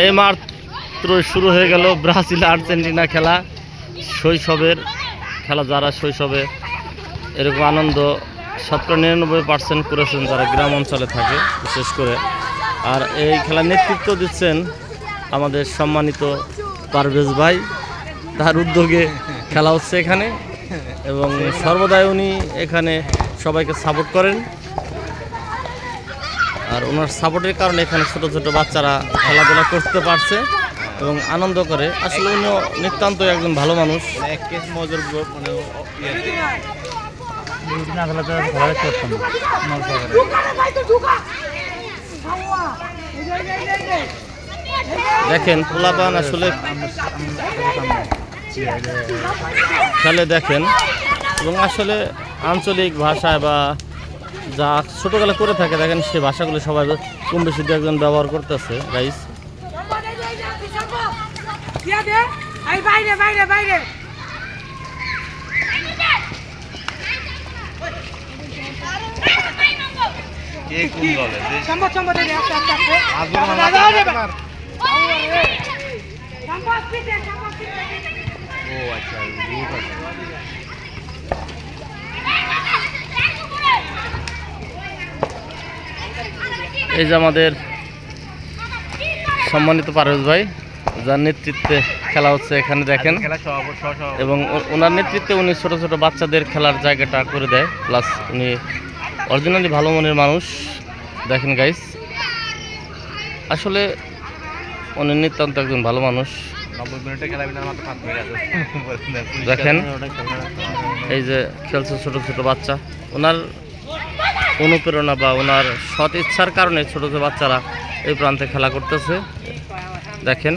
এই মাত্র শুরু হয়ে গেল ব্রাজিল আর্জেন্টিনা খেলা। শৈশবের খেলা, যারা শৈশবে এরকম আনন্দ 99% করেছেন যারা গ্রাম অঞ্চলে থাকে বিশেষ করে। আর এই খেলার নেতৃত্ব দিচ্ছেন আমাদের সম্মানিত পারভেজ ভাই, তার উদ্যোগে খেলা হচ্ছে এখানে এবং সর্বদাই উনি এখানে সবাইকে সাপোর্ট করেন। আর ওনার সাপোর্টের কারণে এখানে ছোট ছোট বাচ্চারা খেলাধুলা করতে পারছে এবং আনন্দ করে। আসলে উনি নিতান্ত একজন ভালো মানুষ। দেখেন পোলাপান আসলে খেলে দেখেন এবং আসলে আঞ্চলিক ভাষায় বা যা ছোটবেলা করে থাকে দেখেন সে ভাষাগুলো সবাই কম বেশি দু একজন ব্যবহার করতেছে। গাইস এই যে আমাদের সম্মানিত পারভেজ ভাই, যার নেতৃত্বে খেলা হচ্ছে এখানে দেখেন এবং ওনার নেতৃত্বে উনি ছোট ছোট বাচ্চাদের খেলার জায়গাটা করে দেয়। প্লাস উনি অরিজিনালি ভালো মনের মানুষ। দেখেন গাইস, আসলে উনি নিতান্ত একজন ভালো মানুষ। দেখেন এই যে খেলছে ছোট ছোট বাচ্চা, ওনার অনুপ্রেরণা বা ওনার সৎ ইচ্ছার কারণে ছোট ছোট বাচ্চারা এই প্রান্তে খেলা করতেছে। দেখেন